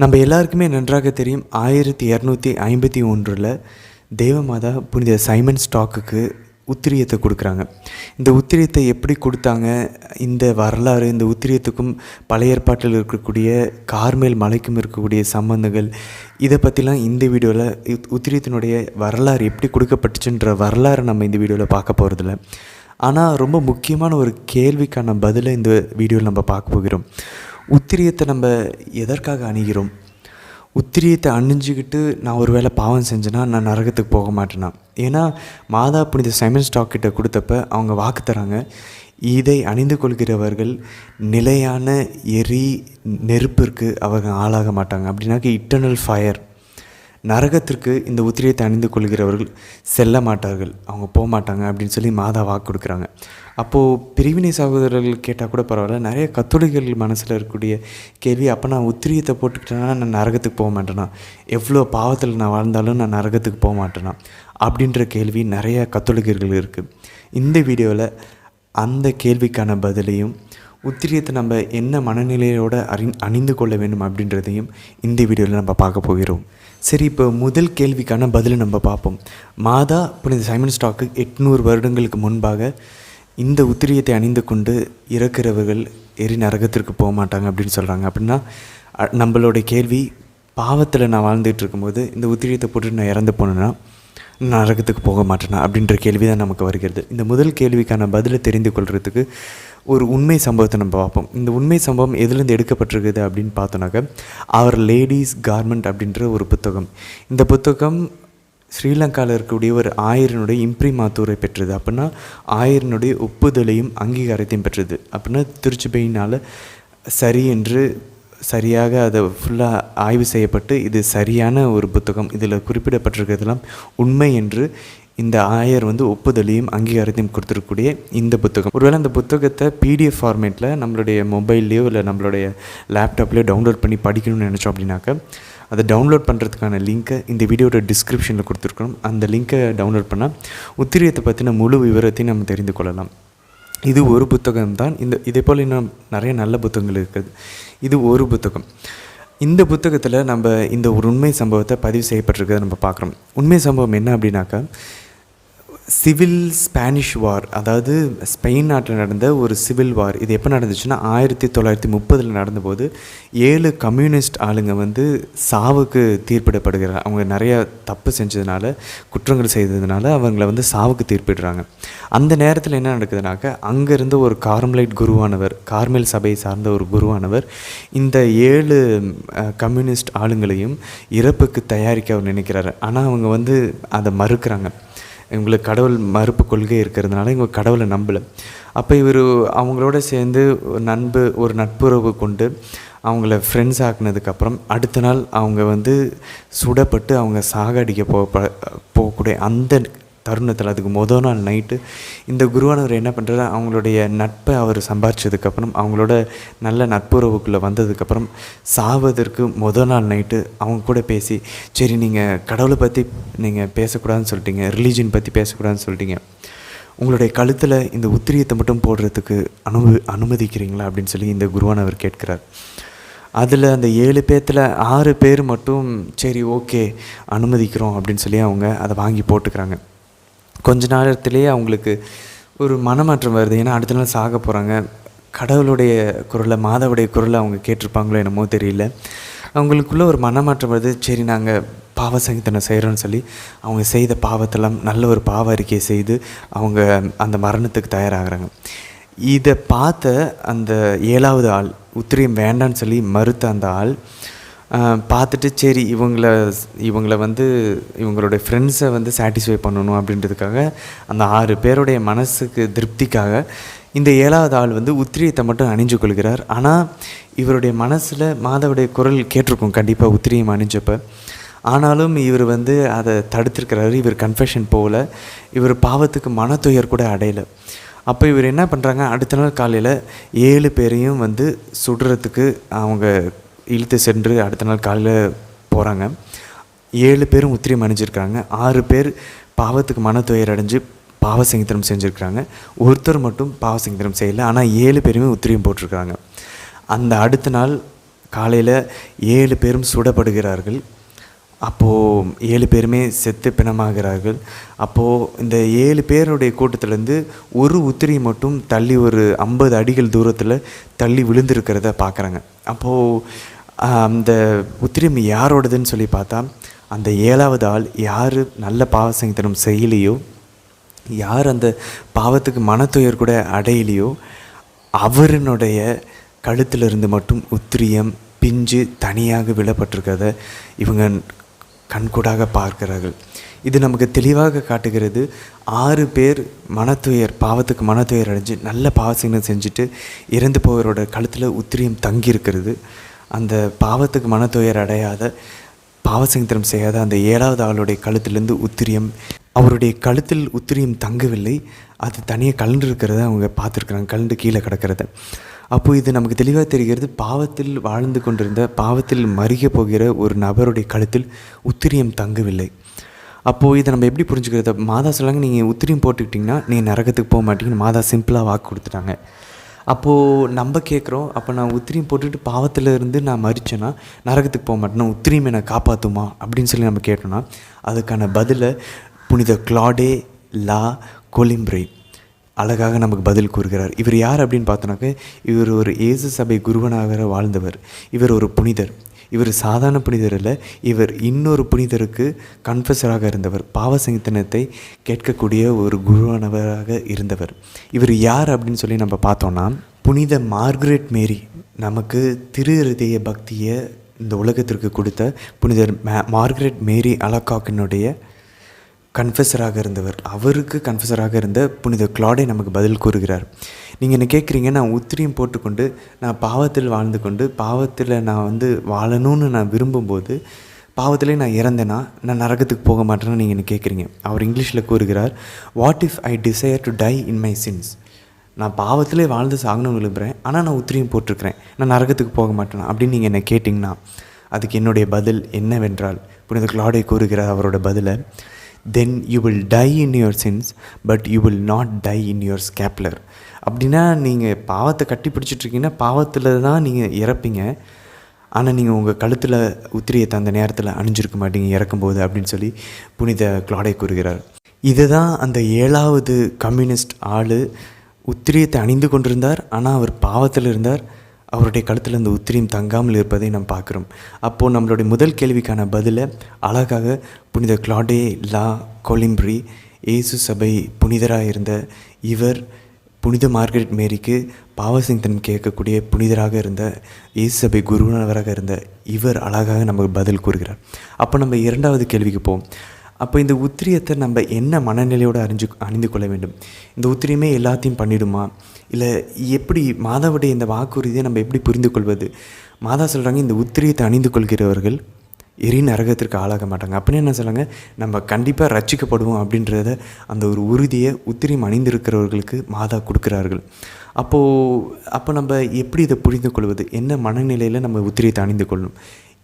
நம்ம எல்லாருக்குமே நன்றாக தெரியும் 1251 தேவமாதா புனித சைமன் ஸ்டாக்குக்கு உத்திரியத்தை கொடுக்குறாங்க. இந்த உத்திரியத்தை எப்படி கொடுத்தாங்க, இந்த வரலாறு, இந்த உத்திரியத்துக்கும் பழைய ஏற்பாட்டில் இருக்கக்கூடிய கார்மேல் மலைக்கும் இருக்கக்கூடிய சம்பந்தங்கள், இதை பற்றிலாம் இந்த வீடியோவில் உத்திரியத்தினுடைய வரலாறு எப்படி கொடுக்கப்பட்டுச்சுன்ற வரலாறை நம்ம இந்த வீடியோவில் பார்க்க போகிறதில்ல. ஆனால் ரொம்ப முக்கியமான ஒரு கேள்விக்கான பதிலை இந்த வீடியோவில் நம்ம பார்க்க போகிறோம். உத்திரியத்தை நம்ம எதற்காக அணிகிறோம்? உத்திரியத்தை அணிஞ்சிக்கிட்டு நான் ஒரு வேளை பாவம் செஞ்சேன்னா நான் நரகத்துக்கு போக மாட்டேனா? ஏன்னா மாதா புனித சைமன் ஸ்டாக் கிட்ட கொடுத்தப்ப அவங்க வாக்கு தராங்க, இதை அணிந்து கொள்கிறவர்கள் நிலையான நெருப்பிற்கு அவர்கள் ஆளாக மாட்டாங்க. அப்படின்னாக்க இட்டர்னல் ஃபயர், நரகத்திற்கு இந்த உத்திரியத்தை அணிந்து கொள்கிறவர்கள் செல்ல மாட்டார்கள், அவங்க போக மாட்டாங்க அப்படின்னு சொல்லி மாதா வாக்கு கொடுக்குறாங்க. அப்போது பிரிவினை சகோதரர்கள் கேட்டால் கூட பரவாயில்ல, நிறைய கத்தோலிக்கர்கள் மனசில் இருக்கக்கூடிய கேள்வி, அப்போ நான் உத்திரியத்தை போட்டுக்கிட்டேன்னா நான் நரகத்துக்கு போக மாட்டேனா? எவ்வளோ பாவத்தில் நான் வாழ்ந்தாலும் நான் நரகத்துக்கு போக மாட்டேனா? அப்படின்ற கேள்வி நிறைய கத்தோலிக்கர்கள் இருக்குது. இந்த வீடியோவில் அந்த கேள்விக்கான பதிலையும், உத்திரியத்தை நம்ம என்ன மனநிலையோடு அணிந்து கொள்ள வேண்டும் அப்படின்றதையும் இந்த வீடியோவில் நம்ம பார்க்க போகிறோம். சரி, இப்போ முதல் கேள்விக்கான பதிலை நம்ம பார்ப்போம். மாதா புனித சைமன் ஸ்டாக்கு 800 வருடங்களுக்கு முன்பாக இந்த உத்திரியத்தை அணிந்து கொண்டு இறக்கிறவர்கள் நரகத்திற்கு போக மாட்டாங்க அப்படின்னு சொல்கிறாங்க. அப்படின்னா நம்மளோட கேள்வி, பாவத்தில் நான் வாழ்ந்துட்டு இருக்கும்போது இந்த உத்திரியத்தை போட்டு நான் இறந்து போனேன்னா நரகத்துக்கு போக மாட்டேனா அப்படின்ற கேள்வி தான் நமக்கு வருகிறது. இந்த முதல் கேள்விக்கான பதிலை தெரிந்து கொள்கிறதுக்கு ஒரு உண்மை சம்பவத்தை நம்ம பார்ப்போம். இந்த உண்மை சம்பவம் எதுலேருந்து எடுக்கப்பட்டிருக்குது அப்படின்னு பார்த்தோன்னாக்க, அவர் லேடிஸ் கார்மெண்ட் அப்படின்ற ஒரு புத்தகம். இந்த புத்தகம் ஸ்ரீலங்காவில் இருக்கக்கூடிய ஒரு ஆயரனுடைய இம்ப்ரிமாத்தூரை பெற்றது. அப்படின்னா ஆயரனுடைய ஒப்புதலையும் அங்கீகாரத்தையும் பெற்றது. அப்படின்னா திருச்சபையினால் சரி என்று சரியாக அதை ஃபுல்லாக ஆய்வு செய்யப்பட்டு இது சரியான ஒரு புத்தகம், இதில் குறிப்பிடப்பட்டிருக்கிறதெல்லாம் உண்மை என்று இந்த ஆயர் ஒப்புதலையும் அங்கீகாரத்தையும் கொடுத்துருக்கக்கூடிய இந்த புத்தகம். ஒருவேளை அந்த புத்தகத்தை PDF ஃபார்மேட்டில் நம்மளுடைய மொபைல்லையோ இல்லை நம்மளுடைய லேப்டாப்லேயோ டவுன்லோட் பண்ணி படிக்கணும்னு நினச்சோம் அப்படின்னாக்க, அதை டவுன்லோட் பண்ணுறதுக்கான லிங்க்கை இந்த வீடியோட டிஸ்கிரிப்ஷனில் கொடுத்துருக்கணும். அந்த லிங்க்கை டவுன்லோட் பண்ணால் உத்திரியத்தை பற்றின முழு விவரத்தையும் நம்ம தெரிந்து கொள்ளலாம். இது ஒரு புத்தகம் தான். இதே போல் இன்னும் நிறைய நல்ல புத்தகங்கள் இருக்குது. இது ஒரு புத்தகம். இந்த புத்தகத்தில் நம்ம இந்த ஒரு உண்மை சம்பவத்தை பதிவு செய்யப்பட்டிருக்கிறத நம்ம பார்க்குறோம். உண்மை சம்பவம் என்ன அப்படின்னாக்கா, சிவில் ஸ்பானிஷ் வார், அதாவது ஸ்பெயின் நாட்டில் நடந்த ஒரு சிவில் வார். இது எப்போ நடந்துச்சுன்னா 1930 நடந்தபோது 7 கம்யூனிஸ்ட் ஆளுங்க சாவுக்கு தீர்ப்பிடப்படுகிறாங்க. அவங்க நிறைய தப்பு செஞ்சதுனால, குற்றங்கள் செய்ததுனால அவங்கள சாவுக்கு தீர்ப்பிடுறாங்க. அந்த நேரத்தில் என்ன நடக்குதுனாக்க, அங்கேருந்து ஒரு கார்மலைட் குருவானவர், கார்மெல் சபையை சார்ந்த ஒரு குருவானவர் இந்த 7 கம்யூனிஸ்ட் ஆளுங்களையும் இறப்புக்கு தயாரிக்க அவர் நினைக்கிறாரு. ஆனால் அவங்க அதை மறுக்கிறாங்க. இவங்களுக்கு கடவுள் மறுப்பு கொள்கை இருக்கிறதுனால இவங்க கடவுளை நம்பலை. அப்போ இவர் அவங்களோட சேர்ந்து ஒரு நட்புறவு கொண்டு அவங்கள ஃப்ரெண்ட்ஸ் ஆக்குனதுக்கப்புறம் அடுத்த நாள் அவங்க சுடப்பட்டு அவங்க சாகடிக்க போகக்கூடிய அந்த தருணத்தில், அதுக்கு முதல் நாள் நைட்டு இந்த குருவானவர் என்ன பண்ணுறாரு, அவங்களுடைய நட்பை அவர் சம்பாரிச்சதுக்கப்புறம், அவங்களோட நல்ல நட்புறவுக்குள்ளே வந்ததுக்கப்புறம் சாவதற்கு முதல் நாள் நைட்டு அவங்க கூட பேசி, சரி நீங்கள் கடவுளை பற்றி நீங்கள் பேசக்கூடாதுன்னு சொல்லிட்டீங்க, ரிலீஜன் பற்றி பேசக்கூடாதுன்னு சொல்லிட்டீங்க, உங்களுடைய கழுத்தில் இந்த உத்திரியத்தை மட்டும் போடுறதுக்கு அனுமதிக்கிறீங்களா அப்படின்னு சொல்லி இந்த குருவானவர் கேட்குறார். அதில் அந்த 7 பேர்த்தில் 6 பேர் மட்டும் சரி ஓகே அனுமதிக்கிறோம் அப்படின்னு சொல்லி அவங்க அதை வாங்கி போட்டுக்கிறாங்க. கொஞ்ச நேரத்திலேயே அவங்களுக்கு ஒரு மனமாற்றம் வருது. ஏன்னா அடுத்த நாள் சாக போகிறாங்க. கடவுளுடைய குரலை, மாதாவுடைய குரலை அவங்க கேட்டிருப்பாங்களோ என்னமோ தெரியல, அவங்களுக்குள்ளே ஒரு மனமாற்றம் வருது. சரி நாங்கள் பாவ சங்கீதனை செய்கிறோன்னு சொல்லி அவங்க செய்த பாவத்தெல்லாம் நல்ல ஒரு பாவ அறிக்கையை செய்து அவங்க அந்த மரணத்துக்கு தயாராகிறாங்க. இதை பார்த்த அந்த 7வது ஆள், உத்திரியம் வேண்டான்னு சொல்லி மறுத்த அந்த ஆள் பார்த்துட்டு, சரி இவங்கள இவங்களுடைய ஃப்ரெண்ட்ஸை சாட்டிஸ்ஃபை பண்ணணும் அப்படின்றதுக்காக, அந்த 6 பேருடைய மனசுக்கு திருப்திக்காக இந்த 7வது ஆள் உத்திரியத்தை மட்டும் அணிஞ்சு கொள்கிறார். ஆனால் இவருடைய மனசில் மாதாவுடைய குரல் கேட்டிருக்கும் கண்டிப்பாக உத்திரியம் அணிஞ்சப்போ. ஆனாலும் இவர் அதை தடுத்திருக்கிறாரு. இவர் கன்ஃபெஷன் போகல, இவர் பாவத்துக்கு மனத்துயர் கூட அடையலை. அப்போ இவர் என்ன பண்ணுறாங்க, அடுத்த நாள் காலையில் 7 பேரையும் சுடுறதுக்கு அவங்க இழுத்து சென்று அடுத்த நாள் காலையில் போகிறாங்க. 7 பேரும் உத்திரியம் அணிஞ்சிருக்கிறாங்க. 6 பேர் பாவத்துக்கு மனத்துயர் அடைஞ்சு பாவ சங்கீதனம் செஞ்சுருக்கிறாங்க. ஒருத்தர் மட்டும் பாவ சங்கீதனம் செய்யலை. ஆனால் 7 பேருமே உத்திரியம் போட்டிருக்கிறாங்க. அந்த அடுத்த நாள் காலையில் 7 பேரும் சுடப்படுகிறார்கள். அப்போது 7 பேருமே செத்து பிணமாகிறார்கள். அப்போது இந்த 7 பேருடைய கூட்டத்திலேருந்து ஒரு உத்திரி மட்டும் தள்ளி ஒரு 50 அடிகள் தூரத்தில் தள்ளி விழுந்திருக்கிறத பார்க்குறாங்க. அப்போது அந்த உத்திரியம் யாரோடதுன்னு சொல்லி பார்த்தா, அந்த 7வது ஆள் யார் நல்ல பாவசங்கத்தனம் செய்யலையோ, யார் அந்த பாவத்துக்கு மனத்துயர் கூட அடையலையோ, அவருடைய கழுத்திலிருந்து மட்டும் உத்திரியம் பிஞ்சு தனியாக விழப்பட்டிருக்கிறத இவங்க கண்கூடாக பார்க்கிறார்கள். இது நமக்கு தெளிவாக காட்டுகிறது, 6 பேர் பாவத்துக்கு மனத்துயர் அடைஞ்சு நல்ல பாவசங்கனம் செஞ்சுட்டு இறந்து போவரோட கழுத்தில் உத்திரியம் தங்கியிருக்கிறது. அந்த பாவத்துக்கு மனத்துயர் அடையாத பாவசங்கனம் செய்யாத அந்த 7வது ஆளுடைய கழுத்திலேருந்து உத்திரியம், அவருடைய கழுத்தில் உத்திரியம் தங்கவில்லை, அது தனியாக கலண்டு இருக்கிறத அவங்க பார்த்துருக்குறாங்க, கலண்டு கீழே கிடக்கிறத. அப்போது இது நமக்கு தெளிவாக தெரிகிறது, பாவத்தில் வாழ்ந்து கொண்டிருந்த, பாவத்தில் மறிக்க போகிற ஒரு நபருடைய கழுத்தில் உத்திரியம் தங்கவில்லை. அப்போது இதை நம்ம எப்படி புரிஞ்சுக்கிறது? மாதா சொல்லாங்க, நீங்கள் உத்திரியம் போட்டுக்கிட்டிங்கன்னா நீங்கள் நரகத்துக்கு போக மாட்டீங்கன்னு மாதா சிம்பிளாக வாக்கு கொடுத்துட்டாங்க. அப்போது நம்ம கேட்குறோம், அப்போ நான் உத்திரியம் போட்டுட்டு பாவத்தில் இருந்து நான் மறிச்சேன்னா நரகத்துக்கு போக மாட்டேன்னா உத்திரியம் என்னை காப்பாற்றுமா அப்படின்னு சொல்லி நம்ம கேட்டோன்னா, அதுக்கான பதிலை புனித கிளாடே லா கொலிம்ப்ரே அழகாக நமக்கு பதில் கூறுகிறார். இவர் யார் அப்படின்னு பார்த்தோன்னாக்க, இவர் ஒரு இயேசு சபை குருவனாக வாழ்ந்தவர். இவர் ஒரு புனிதர். இவர் சாதாரண புனிதர் இல்லை, இவர் இன்னொரு புனிதருக்கு கன்ஃபஸராக இருந்தவர், பாவசங்கத்தனத்தை கேட்கக்கூடிய ஒரு குருவானவராக இருந்தவர். இவர் யார் அப்படின்னு சொல்லி நம்ம பார்த்தோன்னா, புனித மார்கரெட் மேரி, நமக்கு திரு இருதய பக்தியை இந்த உலகத்திற்கு கொடுத்த புனிதர் மார்கரெட் மேரி அலகாக்கினுடைய கன்ஃபஸராக இருந்தவர். அவருக்கு கன்ஃபஸராக இருந்த புனித கிளாடே நமக்கு பதில் கூறுகிறார். நீங்கள் என்ன கேட்குறீங்க, நான் உத்திரியம் போட்டுக்கொண்டு நான் பாவத்தில் வாழ்ந்து கொண்டு பாவத்தில் நான் வாழணும்னு நான் விரும்பும்போது பாவத்திலே நான் இறந்தேன்னா நான் நரகத்துக்கு போக மாட்டேன்னு நீங்கள் என்ன கேட்குறீங்க. அவர் இங்கிலீஷில் கூறுகிறார், what if I desire to die in my sins. நான் பாவத்திலே வாழ்ந்து சாகணும்னு விரும்புகிறேன், ஆனால் நான் உத்திரியம் போட்டிருக்கிறேன், நான் நரகத்துக்கு போக மாட்டேனா அப்படின்னு நீங்கள் என்ன கேட்டிங்கன்னா, அதுக்கு என்னுடைய பதில் என்னவென்றால், புனித கிளாடே கூறுகிறார் அவரோட பதிலை, then you will die in your sins but you will not die in your scapular. அப்படின்னா நீங்கள் பாவத்தை கட்டி பிடிச்சிட்ருக்கீங்கன்னா பாவத்தில் தான் நீங்கள் இறப்பீங்க, ஆனால் நீங்கள் உங்கள் கழுத்தில் உத்திரியத்தை அந்த நேரத்தில் அணிஞ்சிருக்க மாட்டீங்க இறக்கும்போது அப்படின்னு சொல்லி புனித கிளாடே கூறுகிறார். இதுதான் அந்த 7வது கம்யூனிஸ்ட் ஆள் உத்திரியத்தை அணிந்து கொண்டிருந்தார், ஆனால் அவர் பாவத்தில் இருந்தார், அவருடைய கழுத்தில் அந்த உத்திரியம் தங்காமல் இருப்பதை நாம் பார்க்குறோம். அப்போது நம்மளுடைய முதல் கேள்விக்கான பதிலை அழகாக புனித கிளாடே லா கொலிம்ப்ரி, இயேசு சபை புனிதராக இருந்த இவர், புனித மார்கரெட் மேரிக்கு பாவசங்கத்தனம் கேட்கக்கூடிய புனிதராக இருந்த இயேசு சபை குருவனவராக இருந்த இவர் அழகாக நமக்கு பதில் கூறுகிறார். அப்போ நம்ம 2வது கேள்விக்கு போவோம். அப்போ இந்த உத்திரியத்தை நம்ம என்ன மனநிலையோடு அணிந்து கொள்ள வேண்டும்? இந்த உத்திரியமே எல்லாத்தையும் பண்ணிடுமா, இல்லை எப்படி? மாதாவுடைய இந்த வாக்குறுதியை நம்ம எப்படி புரிந்து கொள்வது? மாதா சொல்கிறாங்க, இந்த உத்திரியத்தை அணிந்து கொள்கிறவர்கள் நரகத்திற்கு ஆளாக மாட்டாங்க. அப்படின்னு என்ன சொல்கிறாங்க, நம்ம கண்டிப்பாக ரட்சிக்கப்படுவோம் அப்படின்றத அந்த ஒரு உறுதியை உத்திரியம் அணிந்திருக்கிறவர்களுக்கு மாதா கொடுக்குறார்கள். அப்போ நம்ம எப்படி இதை புரிந்து கொள்வது? என்ன மனநிலையில் நம்ம உத்திரியத்தை அணிந்து கொள்ளணும்?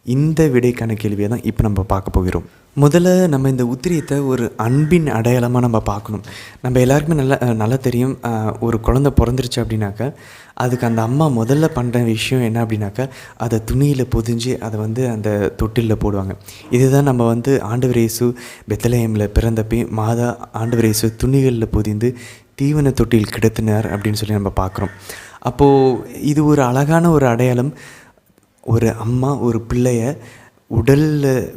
இந்த விடைக்கான கேள்வியை தான் இப்போ நம்ம பார்க்க போகிறோம். முதல்ல நம்ம இந்த உத்திரியத்தை ஒரு அன்பின் அடையாளமாக நம்ம பார்க்கணும். நம்ம எல்லாருக்குமே நல்லா தெரியும், ஒரு குழந்தை பிறந்துருச்சு அப்படின்னாக்கா அதுக்கு அந்த அம்மா முதல்ல பண்ணுற விஷயம் என்ன அப்படின்னாக்கா, அதை துணியில் பொதிஞ்சு அதை அந்த தொட்டிலில் போடுவாங்க. இதுதான் நம்ம ஆண்டவர் இயேசு பெத்லஹேமில் பிறந்தப்போ மாதா ஆண்டவர் இயேசு துணிகளில் பொதிந்து தீவன தொட்டியில் கிடத்தினார் அப்படின்னு சொல்லி நம்ம பார்க்குறோம். அப்போது இது ஒரு அழகான ஒரு அடையாளம். ஒரு அம்மா ஒரு பிள்ளைய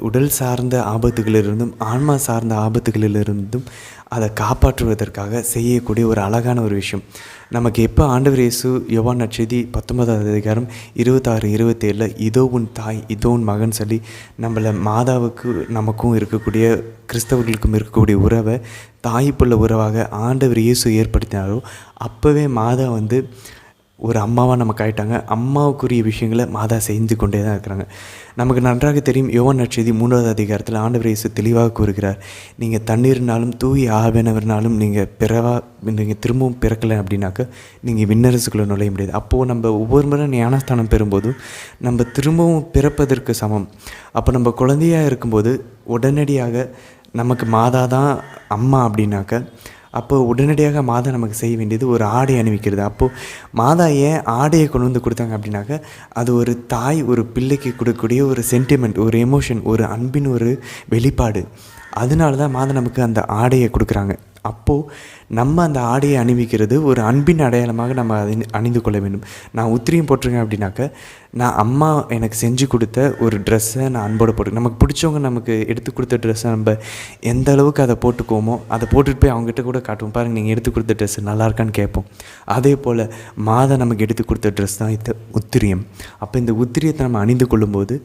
உடல் சார்ந்த ஆபத்துகளிலிருந்தும் ஆன்மா சார்ந்த ஆபத்துகளிலிருந்தும் அதை காப்பாற்றுவதற்காக செய்யக்கூடிய ஒரு அழகான ஒரு விஷயம். நமக்கு எப்போ ஆண்டவர் இயேசு யோவான் நற்செய்தி 19வது அதிகாரம் 26-27 இதோ உன் தாய் இதோ உன் மகன் சொல்லி நம்மளை மாதாவுக்கு நமக்கும் இருக்கக்கூடிய கிறிஸ்தவர்களுக்கும் இருக்கக்கூடிய உறவை தாய்ப்புள்ள உறவாக ஆண்டவர் இயேசு ஏற்படுத்தினாரோ, அப்போவே மாதா ஒரு அம்மாவாக நமக்கு ஆகிட்டாங்க. அம்மாவுக்குரிய விஷயங்களை மாதா செஞ்சு கொண்டே தான் இருக்கிறாங்க. நமக்கு நன்றாக தெரியும், யோவான் நற்செய்தி 3வது அதிகாரத்தில் ஆண்டவர் இயேசு தெளிவாக கூறுகிறார், நீங்கள் தண்ணீர்னாலும் தூய் ஆவியானவர்னாலும் நீங்கள் திரும்பவும் பிறக்கலை அப்படின்னாக்கா நீங்கள் விண்ணரசுக்குள்ளே நுழைய முடியாது. அப்போது நம்ம ஒவ்வொரு முறை ஞானஸ்தானம் பெறும்போதும் நம்ம திரும்பவும் பிறப்பதற்கு சமம். அப்போ நம்ம குழந்தையாக இருக்கும்போது உடனடியாக நமக்கு மாதா தான் அம்மா அப்படின்னாக்க அப்போ உடனடியாக மாதா நமக்கு செய்ய வேண்டியது ஒரு ஆடை அணிவிக்கிறது. அப்போது மாதா ஏன் ஆடையை கொண்டு வந்து கொடுத்தாங்க அப்படின்னாக்க, அது ஒரு தாய் ஒரு பிள்ளைக்கு கொடுக்கக்கூடிய ஒரு சென்டிமெண்ட், ஒரு எமோஷன், ஒரு அன்பின் ஒரு வெளிப்பாடு. அதனால தான் மாதா நமக்கு அந்த ஆடையை கொடுக்குறாங்க. அப்போது நம்ம அந்த ஆடையை அணிவிக்கிறது ஒரு அன்பின் அடையாளமாக நம்ம அதை அணிந்து கொள்ள வேண்டும். நான் உத்திரியம் போட்டிருக்கேன் அப்படின்னாக்க, நான் அம்மா எனக்கு செஞ்சு கொடுத்த ஒரு ட்ரெஸ்ஸை நான் அன்போடு போட்டுருக்கேன். நமக்கு பிடிச்சவங்க நமக்கு எடுத்து கொடுத்த ட்ரெஸ்ஸை நம்ம எந்த அளவுக்கு அதை போட்டுக்குவோமோ, அதை போட்டுட்டு போய் அவங்ககிட்ட கூட காட்டுவோம், பாருங்கள் நீங்கள் எடுத்து கொடுத்த ட்ரெஸ்ஸு நல்லா இருக்கான்னு கேட்போம். அதே போல் மாதா நமக்கு எடுத்து கொடுத்த ட்ரெஸ் தான் இந்த உத்திரியம். அப்போ இந்த உத்திரியத்தை நம்ம அணிந்து கொள்ளும்போது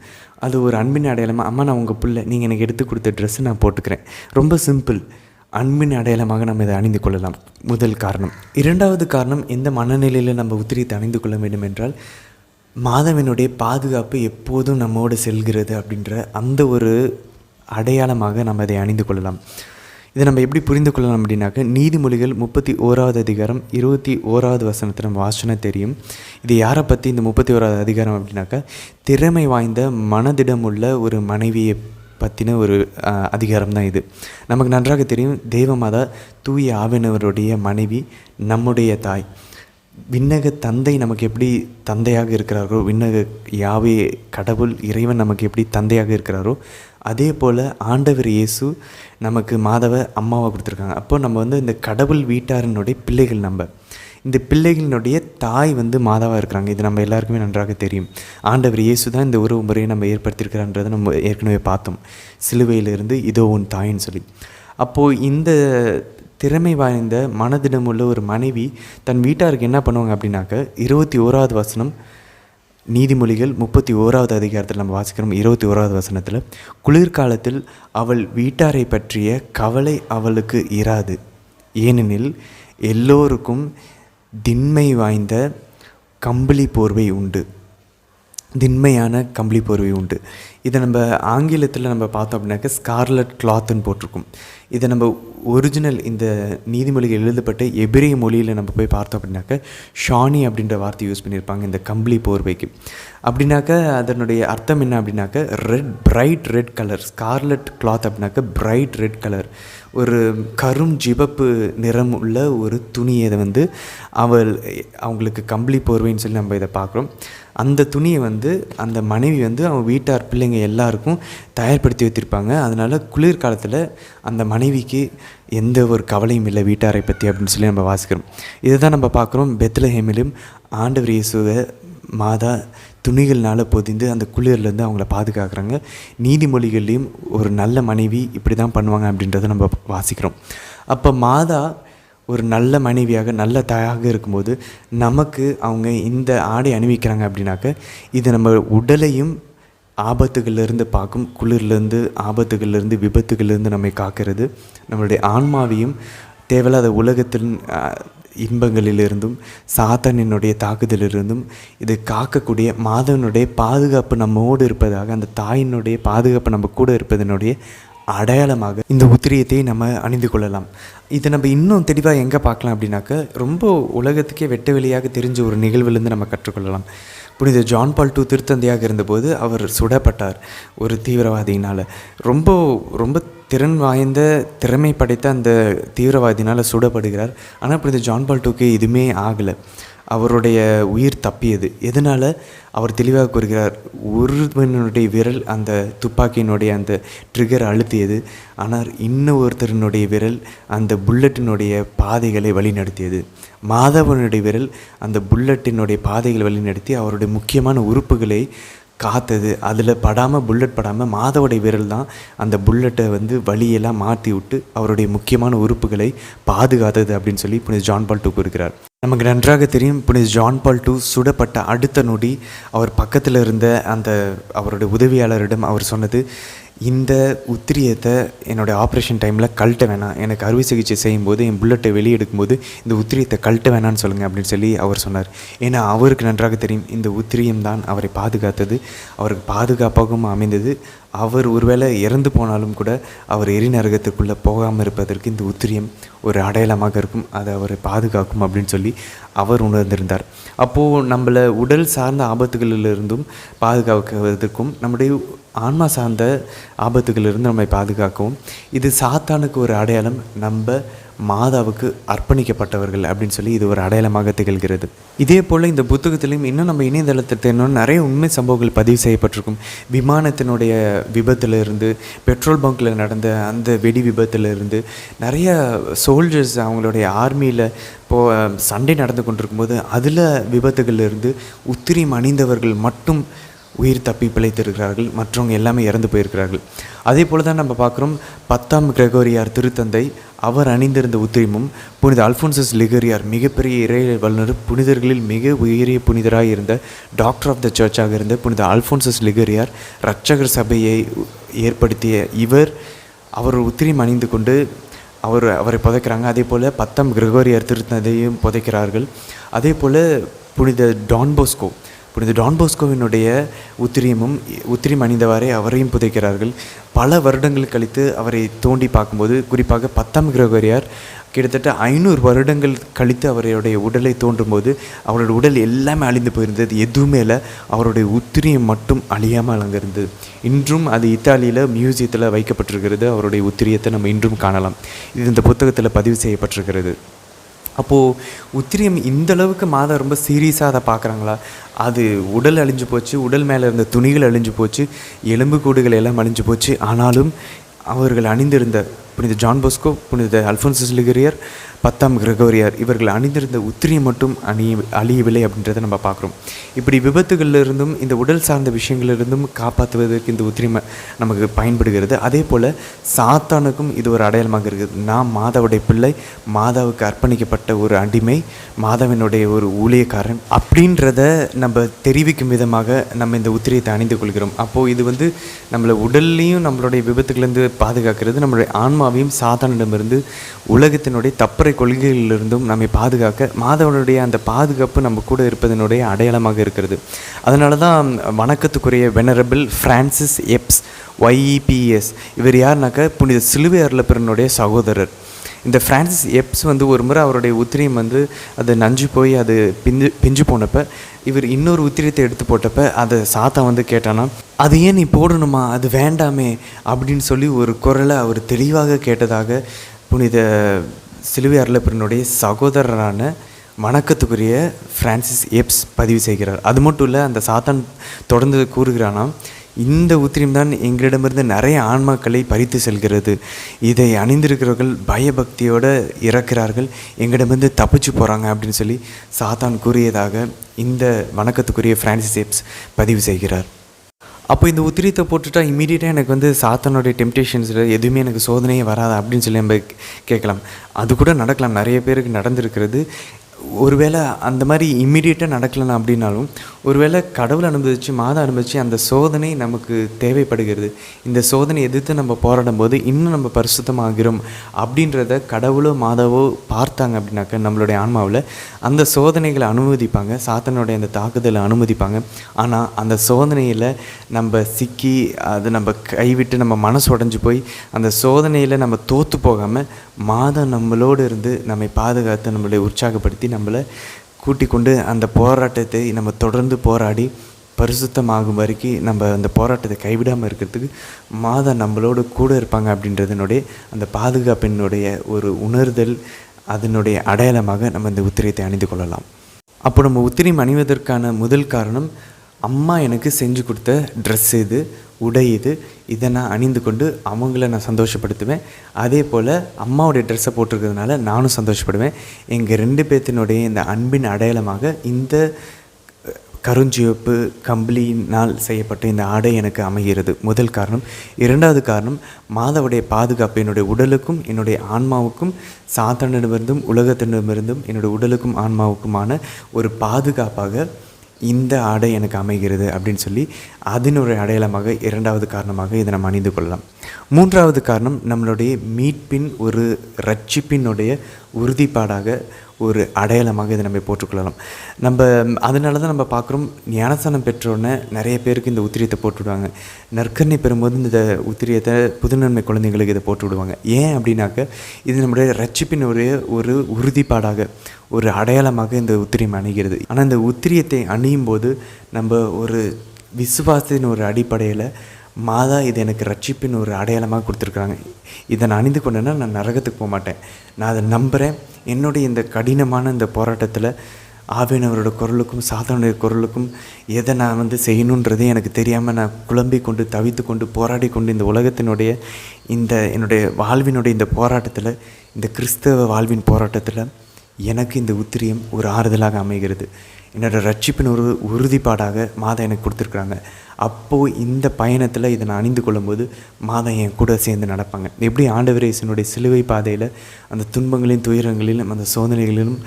அது ஒரு அன்பின் அடையாளமாக, அம்மா நான் உங்கள் பிள்ளை, நீங்கள் எனக்கு எடுத்து கொடுத்த ட்ரெஸ்ஸு நான் போட்டுக்கிறேன். ரொம்ப சிம்பிள். அன்பின் அடையாளமாக நம்ம இதை அணிந்து கொள்ளலாம். முதல் காரணம். இரண்டாவது காரணம், எந்த மனநிலையில் நம்ம உத்திரியத்தை அணிந்து கொள்ள வேண்டும் என்றால், மாதாவினுடைய பாதுகாப்பு எப்போதும் நம்மோடு செல்கிறது அப்படின்ற அந்த ஒரு அடையாளமாக நம்ம அதை அணிந்து கொள்ளலாம். இதை நம்ம எப்படி புரிந்து கொள்ளலாம் அப்படின்னாக்க, நீதிமொழிகள் 31வது அதிகாரம் 21வது வசனத்தை நம்ம வாசனை தெரியும். இது யாரை பற்றி இந்த 31வது அதிகாரம் அப்படின்னாக்கா, திறமை வாய்ந்த மனதிடமுள்ள ஒரு மனைவியை பற்றின ஒரு அதிகாரம் தான் இது. நமக்கு நன்றாக தெரியும், தேவமாதா தூய ஆவியானவருடைய மனைவி, நம்முடைய தாய். விண்ணக தந்தை நமக்கு எப்படி தந்தையாக இருக்கிறாரோ, விண்ணக யாவே கடவுள் இறைவன் நமக்கு எப்படி தந்தையாக இருக்கிறாரோ, அதே போல் ஆண்டவர் இயேசு நமக்கு மாதாவை அம்மாவாக கொடுத்துருக்காங்க. அப்போ நம்ம இந்த கடவுள் வீட்டாரினுடைய பிள்ளைகள். நம்ம இந்த பிள்ளைகளினுடைய தாய் மாதாவாக இருக்கிறாங்க. இது நம்ம எல்லாருக்குமே நன்றாக தெரியும். ஆண்டவர் இயேசு தான் இந்த உறவு முறையை நம்ம ஏற்படுத்தியிருக்கிறான்றதை நம்ம ஏற்கனவே பார்த்தோம், சிலுவையிலிருந்து இதோ உன் தாயின்னு சொல்லி. அப்போது இந்த திறமை வாய்ந்த மனதிடமுள்ள ஒரு மனைவி தன் வீட்டாருக்கு என்ன பண்ணுவாங்க அப்படின்னாக்க, 21வது வசனம், நீதிமொழிகள் 31வது அதிகாரத்தில் நம்ம வாசிக்கிறோம். 21வது வசனத்தில், குளிர்காலத்தில் அவள் வீட்டாரை பற்றிய கவலை அவளுக்கு இராது, ஏனெனில் எல்லோருக்கும் திண்மை வாய்ந்த கம்பளி போர்வை உண்டு. திண்மையான கம்பளி போர்வை உண்டு. இதை நம்ம ஆங்கிலத்தில் நம்ம பார்த்தோம் அப்படின்னாக்க ஸ்கார்லட் கிளாத்துன்னு போட்டிருக்கும். இதை நம்ம ஒரிஜினல் இந்த நீதிமொழிகள் எழுதப்பட்ட எபிரேய மொழியில் நம்ம போய் பார்த்தோம் அப்படின்னாக்க ஷானி அப்படின்ற வார்த்தை யூஸ் பண்ணியிருப்பாங்க இந்த கம்பளி போர்வைக்கு. அப்படின்னாக்க அதனுடைய அர்த்தம் என்ன அப்படின்னாக்க, bright red colour. Scarlet cloth அப்படின்னாக்க பிரைட் ரெட் கலர், ஒரு கரும் ஜிவப்பு நிறம் உள்ள ஒரு துணியை அவங்களுக்கு கம்பளி போர்வைன்னு சொல்லி நம்ம இதை பார்க்குறோம். அந்த துணியை அந்த மனைவி அவங்க வீட்டார் பிள்ளைங்க எல்லாருக்கும் தயார்படுத்தி வைத்திருப்பாங்க. அதனால் குளிர்காலத்தில் அந்த மனைவிக்கு எந்த ஒரு கவலையும் இல்லை வீட்டாரை பற்றி அப்படின்னு சொல்லி நம்ம வாசிக்கிறோம். இதை தான் நம்ம பார்க்குறோம். பெத்லஹேமிலும் ஆண்டவர் இயேசுவை மாதா துணிகள்னால் பொதிந்து அந்த குளிர்லேருந்து அவங்கள பாதுகாக்கிறாங்க. நீதிமொழிகள்லேயும் ஒரு நல்ல மனைவி இப்படி தான் பண்ணுவாங்க அப்படின்றத நம்ம வாசிக்கிறோம். அப்போ மாதா ஒரு நல்ல மனைவியாக நல்ல தாயாக இருக்கும்போது நமக்கு அவங்க இந்த ஆடை அணிவிக்கிறாங்க அப்படின்னாக்க, இது நம்ம உடலையும் ஆபத்துகள்லேருந்து பார்க்கும், குளிர்லேருந்து ஆபத்துகள்லேருந்து விபத்துகள்லேருந்து நம்மை காக்கிறது, நம்மளுடைய ஆன்மாவையும் தேவையில்லாத உலகத்தின் இன்பங்களிலிருந்தும் சாத்தானினுடைய தாக்குதலிலிருந்தும் இது காக்கக்கூடிய மாதவனுடைய பாதுகாப்பு நம்மோடு இருப்பதாக, அந்த தாயினுடைய பாதுகாப்பு நம்ம கூட இருப்பதனுடைய அடையாளமாக இந்த உத்திரியத்தை நம்ம அணிந்து கொள்ளலாம். இதை நம்ம இன்னும் தெளிவாக எங்கே பார்க்கலாம் அப்படின்னாக்க, ரொம்ப உலகத்துக்கே வெட்ட வெளியாக தெரிஞ்ச ஒரு நிகழ்விலேருந்து நம்ம கற்றுக்கொள்ளலாம். புனித ஜான் பால் II திருத்தந்தையாக இருந்தபோது அவர் சுடப்பட்டார் ஒரு தீவிரவாதியினால். ரொம்ப ரொம்ப திறன் வாய்ந்த திறமை படைத்த அந்த தீவிரவாதினால் சுடப்படுகிறார். ஆனால் புனித ஜான் பால் IIக்கு எதுவுமே ஆகலை, அவருடைய உயிர் தப்பியது. எதனால் அவர் தெளிவாக கூறுகிறார், ஒருவனுடைய விரல் அந்த துப்பாக்கியினுடைய அந்த ட்ரிகர் அழுத்தியது, ஆனால் இன்னொருத்தருனுடைய விரல் அந்த புல்லட்டினுடைய பாதைகளை வழிநடத்தியது. மாதவனுடைய விரல் அந்த புல்லட்டினுடைய பாதைகளை வழிநடத்தி அவருடைய முக்கியமான உறுப்புகளை காத்தது. அதில் படாமல், புல்லட் படாமல் மாதவுடைய விரல் தான் அந்த புல்லட்டை வழியெல்லாம் மாற்றி விட்டு அவருடைய முக்கியமான உறுப்புகளை பாதுகாத்தது அப்படின்னு சொல்லி புனித ஜான் பால் II கூறுகிறார். நமக்கு நன்றாக தெரியும், புனித ஜான் பால் II சுடப்பட்ட அடுத்த நொடி அவர் பக்கத்தில் இருந்த அந்த அவருடைய உதவியாளரிடம் அவர் சொன்னது, இந்த உத்திரியத்தை என்னோடய ஆப்ரேஷன் டைமில் கழட்ட வேணாம், எனக்கு அறுவை சிகிச்சை செய்யும்போது என் புல்லட்டை வெளியே எடுக்கும்போது இந்த உத்திரியத்தை கழட்ட வேணான்னு சொல்லுங்கள் அப்படின்னு சொல்லி அவர் சொன்னார். ஏன்னா அவருக்கு நன்றாக தெரியும், இந்த உத்திரியம் தான் அவரை பாதுகாத்தது, அவருக்கு பாதுகாப்பாகவும் அமைந்தது. அவர் ஒருவேளை இறந்து போனாலும் கூட அவர் எரிநரகத்துக்குள்ளே போகாமல் இருப்பதற்கு இந்த உத்திரியம் ஒரு அடையாளமாக இருக்கும், அது அவரை பாதுகாக்கும் அப்படின்னு சொல்லி அவர் உணர்ந்திருந்தார். அப்போது நம்மளை உடல் சார்ந்த ஆபத்துகளிலிருந்தும் பாதுகாக்கிறதுக்கும், நம்முடைய ஆன்மா சார்ந்த ஆபத்துகளிலிருந்து நம்மை பாதுகாக்கவும். இது சாத்தானுக்கு ஒரு அடையாளம், நம்ம மாதாவுக்கு அர்ப்பணிக்கப்பட்டவர்கள் அப்படின்னு சொல்லி இது ஒரு அடையாளமாக திகழ்கிறது. இதே போல் இந்த புத்தகத்திலையும் இன்னும் நம்ம இணையதளத்தில் இன்னும் நிறைய உண்மை சம்பவங்கள் பதிவு செய்யப்பட்டிருக்கும். விமானத்தினுடைய விபத்திலிருந்து, பெட்ரோல் பங்க்கில் நடந்த அந்த வெடி விபத்திலிருந்து, நிறைய சோல்ஜர்ஸ் அவங்களுடைய ஆர்மியில் சண்டை நடந்து கொண்டிருக்கும்போது அதில் விபத்துகளிலிருந்து உத்திரியம் அணிந்தவர்கள் மட்டும் உயிர் தப்பி பிழைத்திருக்கிறார்கள், மற்றவங்க எல்லாமே இறந்து போயிருக்கிறார்கள். அதே போல் தான் நம்ம பார்க்குறோம், 10ஆம் கிரகோரியார் திருத்தந்தை அவர் அணிந்திருந்த உத்திரிமும் புனித அல்ஃபோன்சஸ் லிகரியார் மிகப்பெரிய இறை வல்லுநர், புனிதர்களில் மிக உயரிய புனிதராக இருந்த டாக்டர் ஆஃப் த சர்ச்சாக இருந்த புனித அல்ஃபோன்சஸ் லிகரியார் இரட்சகர் சபையை ஏற்படுத்திய அவர் உத்திரியம் அணிந்து கொண்டு அவரை புதைக்கிறாங்க. அதே போல் 10ஆம் கிரகோரியார் திருத்தந்தையும் புதைக்கிறார்கள். அதே போல் புனித டான்போஸ்கோவினுடைய உத்திரியம் அணிந்தவாறே அவரையும் புதைக்கிறார்கள். பல வருடங்கள் கழித்து அவரை தோண்டி பார்க்கும்போது, குறிப்பாக 10ஆம் கிரகோரியார் கிட்டத்தட்ட 500 வருடங்கள் கழித்து அவருடைய உடலை தோன்றும்போது அவருடைய உடல் எல்லாமே அழிந்து போயிருந்தது. எதுவுமே இல்லை, அவருடைய உத்திரியம் மட்டும் அழியாமல் அங்கே இருந்தது. இன்றும் அது இத்தாலியில் மியூசியத்தில் வைக்கப்பட்டிருக்கிறது. அவருடைய உத்திரியத்தை நம்ம இன்றும் காணலாம். இது இந்த புத்தகத்தில் பதிவு செய்யப்பட்டிருக்கிறது. அப்போது உத்திரியம் இந்தளவுக்கு மாதா ரொம்ப சீரியஸாக அதை பார்க்குறாங்களா? அது உடல் அழிஞ்சு போச்சு, உடல் மேலே இருந்த துணிகள் அழிஞ்சு போச்சு, எலும்பு கூடுகள் எல்லாம் அழிஞ்சு போச்சு. ஆனாலும் அவர்கள் அணிந்திருந்த புனித ஜான் போஸ்கோ, புனித அல்ஃபோன்சஸ் லிகரியார், 10ஆம் கிரகோரியார் இவர்கள் அணிந்திருந்த உத்திரியம் மட்டும் அழியவில்லை அப்படின்றத நம்ம பார்க்குறோம். இப்படி விபத்துகளிலிருந்தும் இந்த உடல் சார்ந்த விஷயங்களிலிருந்தும் காப்பாற்றுவதற்கு இந்த உத்திரியம் நமக்கு பயன்படுகிறது. அதே போல் சாத்தானுக்கும் இது ஒரு அடையாளமாக இருக்குது. நாம் மாதாவுடைய பிள்ளை, மாதாவுக்கு அர்ப்பணிக்கப்பட்ட ஒரு அடிமை, மாதாவினுடைய ஒரு ஊழியக்காரன் அப்படின்றத நம்ம தெரிவிக்கும் விதமாக நம்ம இந்த உத்திரியத்தை அணிந்து கொள்கிறோம். அப்போது இது நம்மளை உடல்லையும் நம்மளுடைய விபத்துகளிலிருந்து பாதுகாக்கிறது, நம்மளுடைய ஆன்மாவையும் சாத்தானிடமிருந்து உலகத்தினுடைய தப்பறை கொள்கைகளிலிருந்தும் நம்மை பாதுகாக்க மாதவனுடைய அந்த பாதுகாப்பு நம்ம கூட இருப்பதனுடைய அடையாளமாக இருக்கிறது. அதனால தான் வணக்கத்துக்குரிய வெனரபிள் பிரான்சிஸ் எப்ஸ் YEPS இவர் யாருனாக்கா புனித சிலுவை அருளப்பெருனுடைய சகோதரர். இந்த பிரான்சிஸ் எப்ஸ் ஒரு முறை அவருடைய உத்திரியம் அது நஞ்சு போய் அது பிஞ்சு போனப்போ இவர் இன்னொரு உத்திரியத்தை எடுத்து போட்டப்போ அதை சாத்தா கேட்டானா, அது ஏன் நீ போடணுமா, அது வேண்டாமே அப்படின்னு சொல்லி ஒரு குரலை அவர் தெளிவாக கேட்டதாக புனித சிலுவை அருளப்பெருனுடைய சகோதரரான வணக்கத்துக்குரிய பிரான்சிஸ் எப்ஸ் பதிவு செய்கிறார். அது மட்டும் இல்லை, அந்த சாத்தான் தொடர்ந்து கூறுகிறானா, இந்த உத்திரியம் தான் எங்களிடமிருந்து நிறைய ஆன்மாக்களை பறித்து செல்கிறது, இதை அணிந்திருக்கிறவர்கள் பயபக்தியோடு இறக்கிறார்கள், எங்களிடமிருந்து தப்பிச்சு போகிறாங்க அப்படின்னு சொல்லி சாத்தான் கூறியதாக இந்த வணக்கத்துக்குரிய பிரான்சிஸ் எப்ஸ் பதிவு செய்கிறார். அப்போ இந்த உத்திரியத்தை போட்டுட்டா இமீடியட்டாக எனக்கு சாத்தானுடைய டெம்டேஷன்ஸில் எதுவுமே எனக்கு சோதனையே வராது அப்படின்னு சொல்லி நம்ம கேட்கலாம். அது கூட நடக்கலாம், நிறைய பேருக்கு நடந்திருக்கிறது. ஒருவேளை அந்த மாதிரி இம்மிடியேட்டாக நடக்கலன்னா அப்படின்னாலும், ஒருவேளை கடவுள் அனுமதிச்சு, மாதா அனுமதிச்சு அந்த சோதனை நமக்கு தேவைப்படுகிறது. இந்த சோதனை எதிர்த்து நம்ம போராடும் போது இன்னும் நம்ம பரிசுத்தமாகிறோம் அப்படின்றத கடவுளோ மாதாவோ பார்த்தாங்க அப்படின்னாக்க நம்மளுடைய ஆன்மாவில் அந்த சோதனைகளை அனுமதிப்பாங்க, சாத்தனுடைய அந்த தாக்குதலை அனுமதிப்பாங்க. ஆனால் அந்த சோதனையில் நம்ம சிக்கி அதை நம்ம கைவிட்டு நம்ம மனசு உடஞ்சி போய் அந்த சோதனையில் நம்ம தோற்று போகாமல் மாதா நம்மளோடு இருந்து நம்மை பாதுகாத்து நம்மளை உற்சாகப்படுத்தி நம்மளை கூட்டிக் கொண்டு அந்த போராட்டத்தை நம்ம தொடர்ந்து போராடி பரிசுத்தமாகும் வரைக்கும் நம்ம அந்த போராட்டத்தை கைவிடாமல் இருக்கிறதுக்கு மாதா நம்மளோடு கூட இருப்பாங்க அப்படின்றதனுடைய அந்த பாதுகாப்பினுடைய ஒரு உணர்தல், அதனுடைய அடையாளமாக நம்ம இந்த உத்திரியத்தை அணிந்து கொள்ளலாம். அப்போ நம்ம உத்திரியம் அணிவதற்கான முதல் காரணம், அம்மா எனக்கு செஞ்சு கொடுத்த ட்ரெஸ் இது, உடை இது, இதை நான் அணிந்து கொண்டு அவங்கள நான் சந்தோஷப்படுத்துவேன். அதே போல் அம்மாவுடைய ட்ரெஸ்ஸை போட்டிருக்கிறதுனால நானும் சந்தோஷப்படுவேன். எங்கள் 2 பேர்த்தினுடைய இந்த அன்பின் அடையாளமாக இந்த கருஞ்சிவப்பு கம்பளியினால் செய்யப்பட்ட இந்த ஆடை எனக்கு அமைகிறது, முதல் காரணம். 2வது காரணம், மாதாவுடைய பாதுகாப்பு என்னுடைய உடலுக்கும் என்னுடைய ஆன்மாவுக்கும், சாத்தானிடமிருந்தும் உலகத்திடமிருந்தும் என்னுடைய உடலுக்கும் ஆன்மாவுக்குமான ஒரு பாதுகாப்பாக இந்த ஆடை எனக்கு அமைகிறது அப்படின்னு சொல்லி அதனுடைய அடையாளமாக 2வது காரணமாக இதை நம்ம அணிந்து கொள்ளலாம். 3வது காரணம், நம்மளுடைய மீட்பின் ஒரு ரட்சிப்பினுடைய உறுதிப்பாடாக ஒரு அடையாளமாக இதை நம்ம போட்டுக்கொள்ளலாம். நம்ம அதனால தான் நம்ம பார்க்குறோம், ஞானஸ்தானம் பெற்றோடனே நிறைய பேருக்கு இந்த உத்திரியத்தை போட்டுவிடுவாங்க. நற்கருணை பெறும்போது இந்த உத்திரியத்தை புதுநன்மை குழந்தைங்களுக்கு இதை போட்டு விடுவாங்க. ஏன் அப்படின்னாக்க இது நம்முடைய ரட்சிப்பினுடைய ஒரு உறுதிப்பாடாக ஒரு அடையாளமாக இந்த உத்திரியம் அணிகிறது. ஆனால் இந்த உத்திரியத்தை அணியும் போது நம்ம ஒரு விசுவாசத்தின் ஒரு அடிப்படையில் மாதா இது எனக்கு ரட்சிப்பின் ஒரு அடையாளமாக கொடுத்துருக்குறாங்க. இதை நான் அணிந்து கொண்டேன்னா நான் நரகத்துக்கு போக மாட்டேன். நான் அதை நம்புகிறேன். என்னுடைய இந்த கடினமான இந்த போராட்டத்தில் ஆவியானவரோட குரலுக்கும் சாத்தானுடைய குரலுக்கும் எதை நான் செய்யணுன்றதே எனக்கு தெரியாமல் நான் குழம்பி கொண்டு தவித்து கொண்டு போராடி கொண்டு இந்த உலகத்தினுடைய இந்த என்னுடைய வாழ்வினுடைய இந்த போராட்டத்தில், இந்த கிறிஸ்தவ வாழ்வின் போராட்டத்தில் எனக்கு இந்த உத்திரியம் ஒரு ஆறுதலாக அமைகிறது. என்னோடய ரட்சிப்பின் ஒரு உறுதிப்பாடாக மாதா எனக்கு கொடுத்துருக்குறாங்க. அப்போது இந்த பயணத்தில் இதை நான் அணிந்து கொள்ளும்போது மாதா என் கூட சேர்ந்து நடப்பாங்க. எப்படி ஆண்டவர் இயேசுவினுடைய சிலுவை பாதையில் அந்த துன்பங்களின் துயரங்களிலும் அந்த சோதனைகளிலும்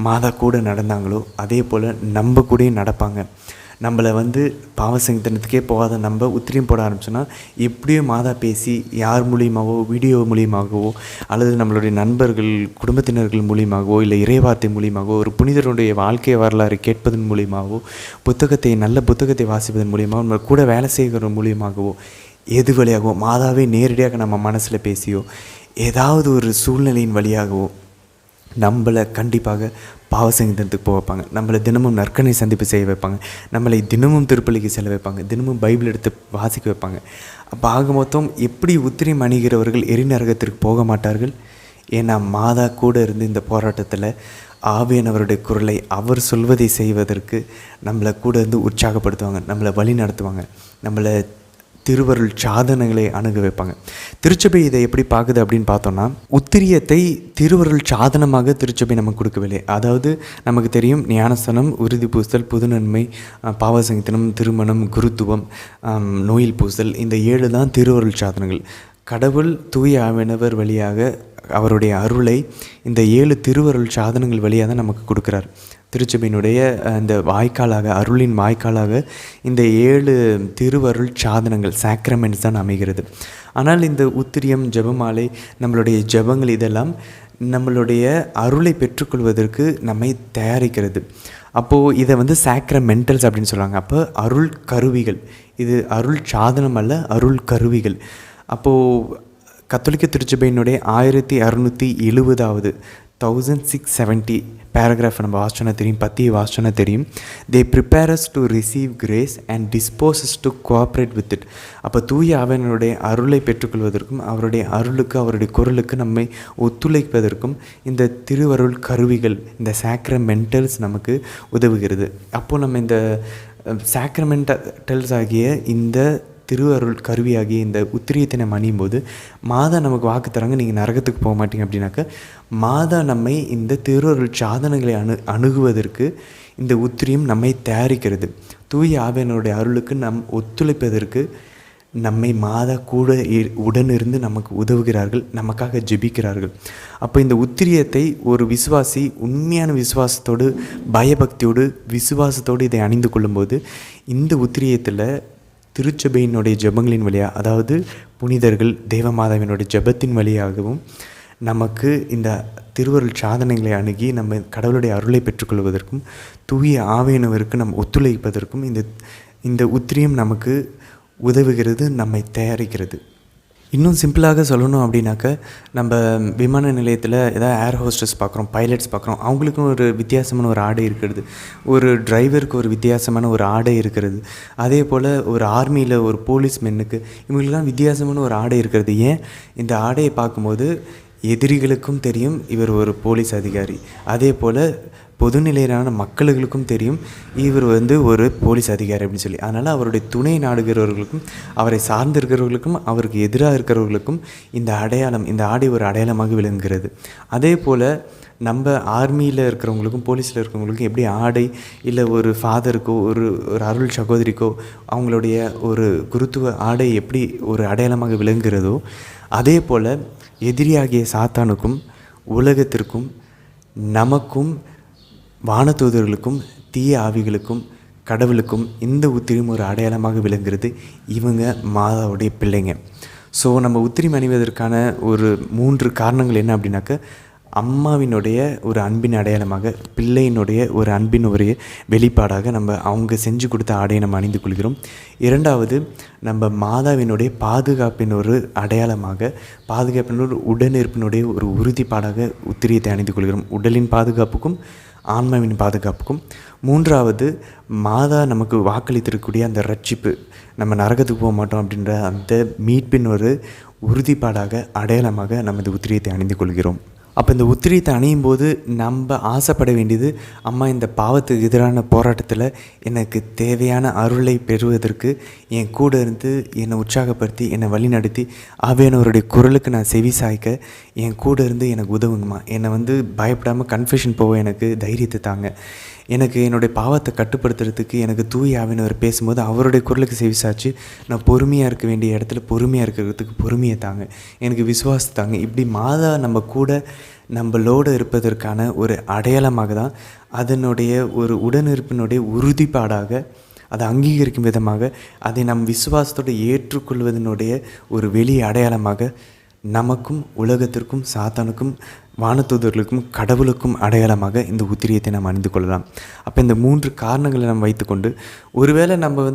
மாதா கூட நடந்தாங்களோ அதே போல் நம்ம கூடயும் நடப்பாங்க. நம்மளை பாவசங்கத்தனத்துக்கே போகாத நம்ம உத்திரியம் போட ஆரம்பிச்சோன்னா எப்படியும் மாதா பேசி யார் மூலியமாகவோ வீடியோ மூலியமாகவோ அல்லது நம்மளுடைய நண்பர்கள் குடும்பத்தினர்கள் மூலியமாகவோ இல்லை இறைவார்த்தை மூலியமாகவோ ஒரு புனிதருடைய வாழ்க்கை வரலாறு கேட்பதன் மூலியமாகவோ நல்ல புத்தகத்தை வாசிப்பதன் மூலியமாகவோ நம்ம கூட வேலை செய்கிற மூலியமாகவோ எது வழியாகவோ மாதாவே நேரடியாக நம்ம மனசில் பேசியோ ஏதாவது ஒரு சூழ்நிலையின் வழியாகவோ நம்மளை கண்டிப்பாக பாவசங்கீதத்துக்கு போக வைப்பாங்க. நம்மளை தினமும் நற்கனை சந்திப்பு செய்ய வைப்பாங்க. நம்மளை தினமும் திருப்பலிக்கு செல்ல வைப்பாங்க. தினமும் பைபிள் எடுத்து வாசிக்க வைப்பாங்க. அப்போ ஆக மொத்தம் எப்படி உத்திரியம் அணிகிறவர்கள் எரிநரகத்திற்கு போக மாட்டார்கள்? ஏன்னா மாதா கூட இருந்து இந்த போராட்டத்தில் ஆவியானவருடைய குரலை அவர் சொல்வதை செய்வதற்கு நம்மளை கூட இருந்து உற்சாகப்படுத்துவாங்க, நம்மளை வழி நடத்துவாங்க, நம்மளை திருவருள் சாதனங்களை அணுக வைப்பாங்க. திருச்சபை இதை எப்படி பார்க்குது அப்படின்னு பார்த்தோன்னா, உத்திரியத்தை திருவருள் சாதனமாக திருச்சபை நமக்கு கொடுக்கவில்லை. அதாவது நமக்கு தெரியும் ஞானஸ்தானம், உறுதி பூசல், புதுநன்மை, பாவசங்கீதனம், திருமணம், குருத்துவம், நோயில் பூசல், இந்த 7 தான் திருவருள் சாதனங்கள். கடவுள் தூய ஆவியானவர் வழியாக அவருடைய அருளை இந்த 7 திருவருள் சாதனங்கள் வழியாக தான் நமக்கு கொடுக்குறார். திருச்சபையினுடைய இந்த வாய்க்காலாக, அருளின் வாய்க்காலாக இந்த 7 திருவருள் சாதனங்கள் சாக்ரமெண்ட்ஸ் தான் அமைகிறது. ஆனால் இந்த உத்திரியம், ஜெபமாலை, நம்மளுடைய ஜெபங்கள் இதெல்லாம் நம்மளுடைய அருளை பெற்றுக்கொள்வதற்கு நம்மை தயாரிக்கிறது. அப்போது இதை சாக்ரமெண்டல்ஸ் அப்படின்னு சொல்கிறாங்க. அப்போ அருள் கருவிகள், இது அருள் சாதனம் அல்ல, அருள் கருவிகள். அப்போது கத்தோலிக்க திருச்சபையினுடைய 1670 1670 பேராகிராஃப் நம்ம வாசிச்சோன்னா தெரியும், பத்தி வாசிச்சோன்னா தெரியும். They prepare us to receive grace and disposes to cooperate with it. அப்போ தூய ஆவியானவருடைய அருளை பெற்றுக்கொள்வதற்கும் அவருடைய அருளுக்கு அவருடைய குரலுக்கு நம்மை ஒத்துழைப்பதற்கும் இந்த திருவருள் கருவிகள், இந்த சாக்ரமெண்டல்ஸ் நமக்கு உதவுகிறது. அப்போது நம்ம இந்த சாக்ரமெண்டல்ஸ் ஆகிய இந்த திருவருள் கருவியாகிய இந்த உத்திரியத்தை நம்ம அணியும் போது மாதா நமக்கு வாக்கு தராங்க, நீங்கள் நரகத்துக்கு போக மாட்டீங்க அப்படின்னாக்க மாதா நம்மை இந்த திருவருள் சாதனங்களை அணுகுவதற்கு இந்த உத்திரியம் நம்மை தயாரிக்கிறது. தூய ஆவியானவருடைய அருளுக்கு ஒத்துழைப்பதற்கு நம்மை மாதா கூட உடனிருந்து நமக்கு உதவுகிறார்கள், நமக்காக ஜெபிக்கிறார்கள். அப்போ இந்த உத்திரியத்தை ஒரு விசுவாசி உண்மையான விசுவாசத்தோடு, பயபக்தியோடு, விசுவாசத்தோடு இதை அணிந்து கொள்ளும்போது இந்த உத்திரியத்தில் திருச்சபையினுடைய ஜெபங்களின் வழியாக, அதாவது புனிதர்கள் தேவமாதாவினுடைய ஜெபத்தின் வழியாகவும் நமக்கு இந்த திருவருள் சாதனைகளை அணுகி நம்ம கடவுளுடைய அருளை பெற்றுக்கொள்வதற்கும் தூய ஆவியானவருக்கு நம்ம ஒத்துழைப்பதற்கும் இந்த உத்திரியம் நமக்கு உதவுகிறது, நம்மை தயாரிக்கிறது. இன்னும் சிம்பிளாக சொல்லணும் அப்படின்னாக்க, நம்ம விமான நிலையத்தில் ஏதாவது ஏர் ஹோஸ்டர்ஸ் பார்க்குறோம், பைலட்ஸ் பார்க்குறோம், அவங்களுக்கும் ஒரு வித்தியாசமான ஒரு ஆடை இருக்கிறது, ஒரு டிரைவருக்கு ஒரு வித்தியாசமான ஒரு ஆடை இருக்கிறது. அதே போல் ஒரு ஆர்மியில் ஒரு போலீஸ்மென்னுக்கு, இவங்களுக்கெல்லாம் வித்தியாசமான ஒரு ஆடை இருக்கிறது. ஏன்? இந்த ஆடையை பார்க்கும்போது எதிரிகளுக்கும் தெரியும் இவர் ஒரு போலீஸ் அதிகாரி, அதே போல் பொதுநிலையிலான மக்களுக்கும் தெரியும் இவர் ஒரு போலீஸ் அதிகாரி அப்படின்னு சொல்லி. அதனால் அவருடைய துணை நாடுகிறவர்களுக்கும் அவரை சார்ந்திருக்கிறவர்களுக்கும் அவருக்கு எதிராக இருக்கிறவர்களுக்கும் இந்த அடையாளம், இந்த ஆடை ஒரு அடையாளமாக விளங்குகிறது. அதே போல் நம்ம ஆர்மியில் இருக்கிறவங்களுக்கும் போலீஸில் இருக்கிறவங்களுக்கும் எப்படி ஆடை, இல்லை ஒரு ஃபாதருக்கோ ஒரு அருள் சகோதரிக்கோ அவங்களுடைய ஒரு குருத்துவ ஆடை எப்படி ஒரு அடையாளமாக விளங்குகிறதோ, அதே போல் எதிரியாகிய சாத்தானுக்கும் உலகத்திற்கும் நமக்கும் வானதூதர்களுக்கும் தீய ஆவிகளுக்கும் கடவுளுக்கும் இந்த உத்திரியம் ஒரு அடையாளமாக விளங்குகிறது. இவங்க மாதாவுடைய பிள்ளைங்க. ஸோ நம்ம உத்திரியம் அணிவதற்கான ஒரு 3 காரணங்கள் என்ன அப்படின்னாக்க, அம்மாவினுடைய ஒரு அன்பின் அடையாளமாக, பிள்ளையினுடைய ஒரு அன்பின் ஒரு வெளிப்பாடாக நம்ம அவங்க செஞ்சு கொடுத்த ஆடையை நம்ம அணிந்து கொள்கிறோம். 2வது, நம்ம மாதாவினுடைய பாதுகாப்பின் ஒரு அடையாளமாக, பாதுகாப்பின் ஒரு உடனிருப்பினுடைய ஒரு உறுதிப்பாடாக உத்திரியத்தை அணிந்து கொள்கிறோம், உடலின் பாதுகாப்புக்கும் ஆன்மாவின் பாதுகாப்புக்கும். 3வது, மாதா நமக்கு வாக்களித்திருக்கக்கூடிய அந்த ரட்சிப்பு, நம்ம நரகத்துக்கு போக மாட்டோம் அப்படின்ற அந்த மீட்பின் ஒரு உறுதிப்பாடாக அடையாளமாக நம்ம இந்த உத்திரியத்தை அணிந்து கொள்கிறோம். அப்போ இந்த உத்திரியத்தை அணியும் போது நம்ம ஆசைப்பட வேண்டியது, அம்மா இந்த பாவத்துக்கு எதிரான போராட்டத்தில் எனக்கு தேவையான அருளை பெறுவதற்கு என் கூட இருந்து என்னை உற்சாகப்படுத்தி என்னை வழிநடத்தி ஆவியானவருடைய குரலுக்கு நான் செவி சாய்க்க என் கூட இருந்து எனக்கு உதவுங்கம்மா. என்னை பயப்படாமல் கன்ஃபெஷன் போக எனக்கு தைரியத்தை தாங்க. எனக்கு என்னுடைய பாவத்தை கட்டுப்படுத்துறதுக்கு எனக்கு தூய ஆவியானவர் பேசும்போது அவருடைய குரலுக்கு செவி சாய்ச்சி நான் பொறுமையாக இருக்க வேண்டிய இடத்துல பொறுமையாக இருக்கிறதுக்கு பொறுமையை தாங்க. எனக்கு விசுவாசத்தை தாங்க. இப்படி மாதா நம்ம கூட நம்மளோடு இருப்பதற்கான ஒரு அடையாளமாக தான், அதனுடைய ஒரு உடனிருப்பினுடைய உறுதிப்பாடாக, அதை அங்கீகரிக்கும் விதமாக, அதை நம் விசுவாசத்தோடு ஏற்றுக்கொள்வதனுடைய ஒரு வெளி அடையாளமாக நமக்கும் உலகத்திற்கும் சாத்தானுக்கும் வானதூதர்களுக்கும் கடவுளுக்கும் அடையாளமாக இந்த உத்திரியத்தை நாம் அணிந்து கொள்ளலாம். அப்போ இந்த 3 காரணங்களை நம்ம வைத்துக்கொண்டு, ஒருவேளை நம்ம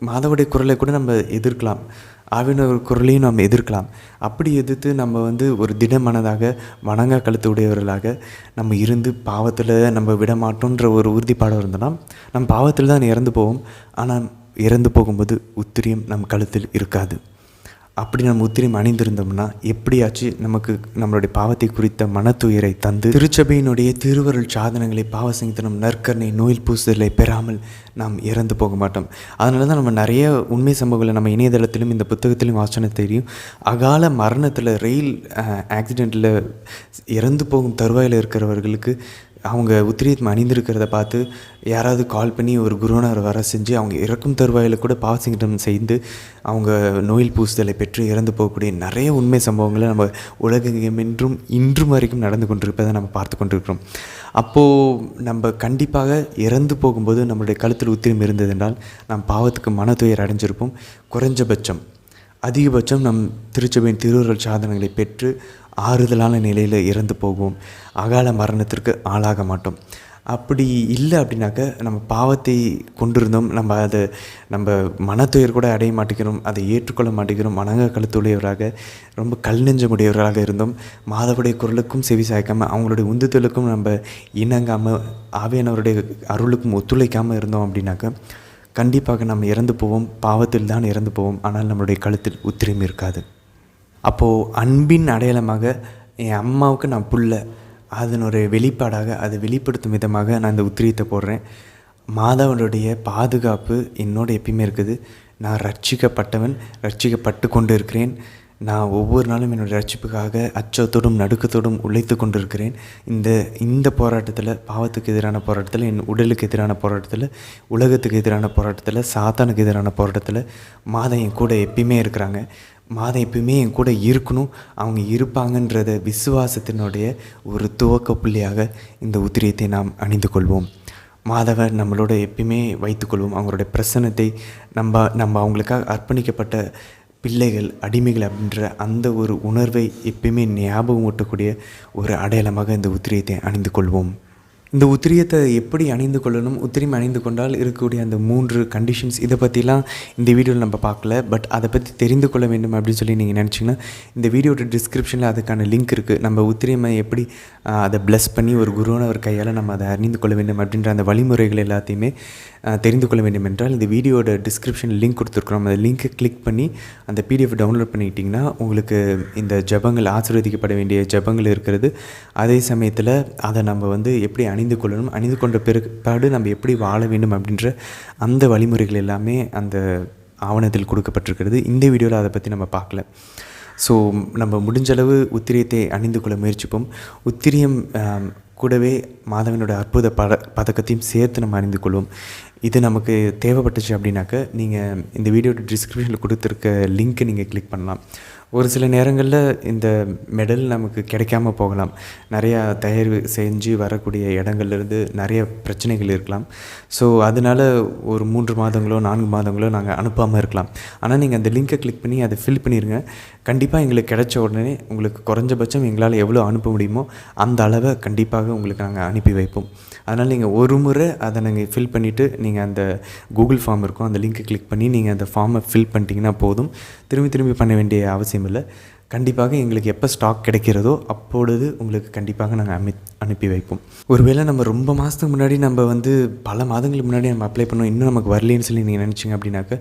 மாதாவுடைய குரலை கூட நம்ம எதிர்க்கலாம், ஆவியானவர் குரலையும் நம்ம எதிர்க்கலாம். அப்படி எதிர்த்து நம்ம ஒரு திடமனதாக வணங்கா கழுத்து உடையவர்களாக நம்ம இருந்து பாவத்தில் நம்ம விடமாட்டோன்ற ஒரு உறுதிப்பாடு இருந்தோம்னா நம்ம பாவத்தில் தான் இறந்து போவோம். ஆனால் இறந்து போகும்போது உத்திரியம் நம் கழுத்தில் இருக்காது. அப்படி நம்ம உத்திரியம் அணிந்திருந்தோம்னா எப்படியாச்சும் நமக்கு நம்மளுடைய பாவத்தை குறித்த மனத்துயரை தந்து திருச்சபையினுடைய திருவருள் சாதனங்களை, பாவசங்கத்தனம், நற்கரணை, நோயில் பூசுதலை பெறாமல் நாம் இறந்து போக மாட்டோம். அதனால தான் நம்ம நிறைய உண்மை சம்பவங்களை நம்ம இணையதளத்திலும் இந்த புத்தகத்திலும் வாசனை தெரியும். அகால மரணத்தில் ரயில் ஆக்சிடெண்ட்டில் இறந்து போகும் தருவாயில் இருக்கிறவர்களுக்கு அவங்க உத்திரியத்தை அணிந்திருக்கிறத பார்த்து யாராவது கால் பண்ணி ஒரு குருவனார் வர செஞ்சு அவங்க இறக்கும் தருவாயில் கூட பாவசங்கடம் செய்து அவங்க நோயில் பூசுதலை பெற்று இறந்து போகக்கூடிய நிறைய உண்மை சம்பவங்களை நம்ம உலகெங்கிலும் இன்றும் வரைக்கும் நடந்து கொண்டிருப்பதை நம்ம பார்த்து கொண்டிருக்கிறோம். அப்போது நம்ம கண்டிப்பாக இறந்து போகும்போது நம்மளுடைய கழுத்தில் உத்திரியம் இருந்ததென்றால் நம் பாவத்துக்கு மனத்துயர் அடைஞ்சிருப்போம். குறைஞ்சபட்சம் அதிகபட்சம் நம் திருச்சபையின் திருவுருள் சாதனங்களை பெற்று ஆறுதலான நிலையில் இறந்து போகும். அகால மரணத்திற்கு ஆளாக மாட்டோம். அப்படி இல்லை அப்படின்னாக்க நம்ம பாவத்தை கொண்டிருந்தோம், நம்ம மனத்துயர் கூட அடைய மாட்டேங்கிறோம், அதை ஏற்றுக்கொள்ள மாட்டேங்கிறோம், வணங்க கழுத்துடையவராக ரொம்ப கல் நெஞ்சமுடையவராக இருந்தோம். மாதவுடைய குரலுக்கும் செவி சாய்க்காமல் அவங்களுடைய உந்துதலுக்கும் நம்ம இணங்காமல் ஆவியானவருடைய அருளுக்கும் ஒத்துழைக்காமல் இருந்தோம் அப்படின்னாக்க கண்டிப்பாக நம்ம இறந்து போவோம். பாவத்தில் தான் இறந்து போவோம். ஆனால் நம்மளுடைய கழுத்தில் உத்திரியம் இருக்காது. அப்போது அன்பின் அடையாளமாக என் அம்மாவுக்கு நான் புள்ள, அதனுடைய வெளிப்பாடாக அதை வெளிப்படுத்தும் விதமாக நான் இந்த உத்திரியத்தை போடுறேன். மாதாவனுடைய பாதுகாப்பு என்னோட எப்பயுமே இருக்குது. நான் ரட்சிக்கப்பட்டவன், ரட்சிக்கப்பட்டு கொண்டு இருக்கிறேன். நான் ஒவ்வொரு நாளும் என்னுடைய ரட்சிப்புக்காக அச்சத்தோடும் நடுக்கத்தோடும் உழைத்து கொண்டு இருக்கிறேன். இந்த போராட்டத்தில், பாவத்துக்கு எதிரான போராட்டத்தில், என் உடலுக்கு எதிரான போராட்டத்தில், உலகத்துக்கு எதிரான போராட்டத்தில், சாத்தானுக்கு எதிரான போராட்டத்தில் மாதா என் கூட எப்பயுமே இருக்கிறாங்க. மாதா எப்பயுமே என் கூட இருக்கணும், அவங்க இருப்பாங்கன்றத விசுவாசத்தினுடைய ஒரு துவக்க புள்ளியாக இந்த உத்திரியத்தை நாம் அணிந்து கொள்வோம். மாதாவை நம்மளோட எப்பயுமே வைத்துக்கொள்வோம். அவங்களுடைய பிரசன்னத்தை நம்ம அவங்களுக்காக அர்ப்பணிக்கப்பட்ட பிள்ளைகள், அடிமைகள் அப்படின்ற அந்த ஒரு உணர்வை எப்பயுமே ஞாபகம் ஊட்டக்கூடிய ஒரு அடையாளமாக இந்த உத்திரியத்தை அணிந்து கொள்வோம். இந்த உத்திரியத்தை எப்படி அணிந்து கொள்ளணும், உத்திரியம் அணிந்து கொண்டால் இருக்கக்கூடிய அந்த 3 கண்டிஷன்ஸ், இதை பற்றிலாம் இந்த வீடியோவில் நம்ம பார்க்கல. பட் அதை பற்றி தெரிந்து கொள்ள வேண்டும் அப்படின்னு சொல்லி நீங்கள் நினச்சிங்கன்னா இந்த வீடியோட டிஸ்கிரிப்ஷனில் அதுக்கான லிங்க் இருக்குது. நம்ம உத்திரியமை எப்படி அதை ப்ளஸ் பண்ணி ஒரு குருவானவர் கையால் நம்ம அதை அறிந்து கொள்ள வேண்டும் அப்படின்ற அந்த வழிமுறைகள் எல்லாத்தையுமே தெரிந்து கொள்ள வேண்டும் என்றால் இந்த வீடியோட டிஸ்கிரிப்ஷனில் லிங்க் கொடுத்துருக்குறோம். அந்த லிங்க்கை கிளிக் பண்ணி அந்த பிடிஎஃப் டவுன்லோட் பண்ணிக்கிட்டிங்கன்னா உங்களுக்கு இந்த ஜபங்கள், ஆசீர்வதிக்கப்பட வேண்டிய ஜபங்கள் இருக்கிறது. அதே சமயத்தில் அதை நம்ம எப்படி அணிந்து கொள்ளணும், அணிந்து கொண்ட பிற்பாடு நம்ம எப்படி வாழ வேண்டும் அப்படின்ற அந்த வழிமுறைகள் எல்லாமே அந்த ஆவணத்தில் கொடுக்கப்பட்டிருக்கிறது. இந்த வீடியோவில் அதை பற்றி நம்ம பார்க்கல. ஸோ நம்ம முடிஞ்சளவு உத்திரியத்தை அணிந்து கொள்ள முயற்சிப்போம். உத்திரியம் கூடவே மாதாவினோட அற்புத பதக்கத்தையும் சேர்த்து நம்ம அணிந்து கொள்வோம். இது நமக்கு தேவைப்பட்டுச்சு அப்படின்னாக்க நீங்கள் இந்த வீடியோட டிஸ்கிரிப்ஷனில் கொடுத்துருக்க லிங்க்கை நீங்கள் கிளிக் பண்ணலாம். ஒரு சில நேரங்களில் இந்த மெடல் நமக்கு கிடைக்காம போகலாம். நிறையா தயார் செஞ்சு வரக்கூடிய இடங்கள்லேருந்து நிறைய பிரச்சனைகள் இருக்கலாம். ஸோ அதனால் ஒரு 3 மாதங்களோ 4 மாதங்களோ நாங்கள் அனுப்பாமல் இருக்கலாம். ஆனால் நீங்கள் அந்த லிங்க்கை கிளிக் பண்ணி அதை ஃபில் பண்ணிடுங்க. கண்டிப்பாக எங்களுக்கு கிடைச்ச உடனே உங்களுக்கு குறைஞ்சபட்சம் எங்களால் எவ்வளோ அனுப்ப முடியுமோ அந்த அளவை கண்டிப்பாக உங்களுக்கு நாங்கள் அனுப்பி வைப்போம். அதனால் நீங்கள் ஒரு முறை அதை நாங்கள் ஃபில் பண்ணிவிட்டு நீங்கள் அந்த கூகுள் ஃபார்ம் இருக்கும், அந்த லிங்க்கை கிளிக் பண்ணி நீங்கள் அந்த ஃபார்மை ஃபில் பண்ணிட்டீங்கன்னா போதும். திரும்பி பண்ண வேண்டிய அவசியம் இல்லை. கண்டிப்பாக எங்களுக்கு எப்போ ஸ்டாக் கிடைக்கிறதோ அப்பொழுது உங்களுக்கு கண்டிப்பாக நாங்கள் அனுப்பி வைப்போம். ஒருவேளை நம்ம ரொம்ப மாதத்துக்கு முன்னாடி நம்ம வந்து பல மாதங்களுக்கு முன்னாடி நம்ம அப்ளை பண்ணோம், இன்னும் நமக்கு வரலேன்னு சொல்லி நீங்கள் நினச்சிங்க அப்படின்னாக்க,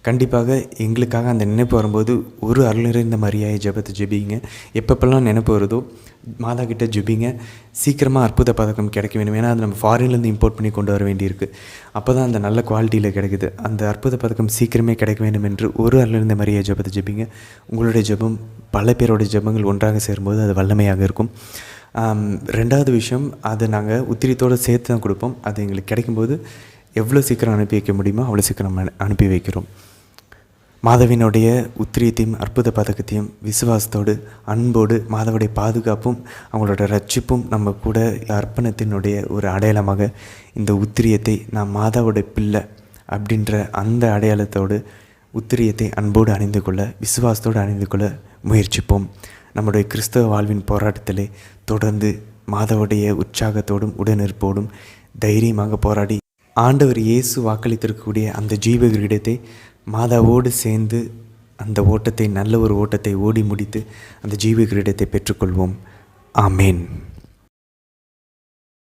கண்டிப்பாக எங்களுக்காக அந்த நினைப்பு வரும்போது ஒரு அருள் நிறைந்த மரியாதை ஜெபத்தை ஜெபிங்க. எப்பப்பெல்லாம் நினைப்பு வருதோ மாதா கிட்ட ஜெபிங்க. சீக்கிரமாக அற்புத பதக்கம் கிடைக்க வேண்டும். ஏன்னா அது நம்ம ஃபாரின்லேருந்து இம்போர்ட் பண்ணி கொண்டு வர வேண்டியிருக்கு. அப்போ தான் அந்த நல்ல குவாலிட்டியில் கிடைக்குது. அந்த அற்புத பதக்கம் சீக்கிரமே கிடைக்க வேண்டும் என்று ஒரு அருள் நிறைந்த மரியாதை ஜெபத்தை ஜெபிங்க. உங்களுடைய ஜெபம் பல பேரோட ஜெபங்கள் ஒன்றாக சேரும்போது அது வல்லமையாக இருக்கும். 2வது விஷயம், அதை நாங்கள் உத்திரியத்தோடு சேர்த்து தான் கொடுப்போம். அது எங்களுக்கு கிடைக்கும்போது எவ்வளோ சீக்கிரம் அனுப்பி வைக்க முடியுமோ அவ்வளோ சீக்கிரம் அனுப்பி வைக்கிறோம். மாதாவினுடைய உத்திரியத்தையும் அற்புத பதக்கத்தையும் விசுவாசத்தோடு அன்போடு மாதாவுடைய பாதுகாப்பும் அவங்களோட ரட்சிப்பும் நம்ம கூட அர்ப்பணத்தினுடைய ஒரு அடையாளமாக இந்த உத்திரியத்தை நான் மாதாவுடைய பிள்ளை அப்படின்ற அந்த அடையாளத்தோடு உத்திரியத்தை அன்போடு அணிந்து கொள்ள, விசுவாசத்தோடு அணிந்து கொள்ள முயற்சிப்போம். நம்முடைய கிறிஸ்தவ வாழ்வின் போராட்டத்திலே தொடர்ந்து மாதாவுடைய உற்சாகத்தோடும் உடனிருப்போடும் தைரியமாக போராடி ஆண்டவர் இயேசு வாக்களித்திருக்கக்கூடிய அந்த ஜீவ கிரீடத்தை மாதாவோடு சேர்ந்து அந்த ஓட்டத்தை, நல்ல ஒரு ஓட்டத்தை ஓடி முடித்து அந்த ஜீவ கிரீடத்தை பெற்றுக்கொள்வோம். ஆமேன்.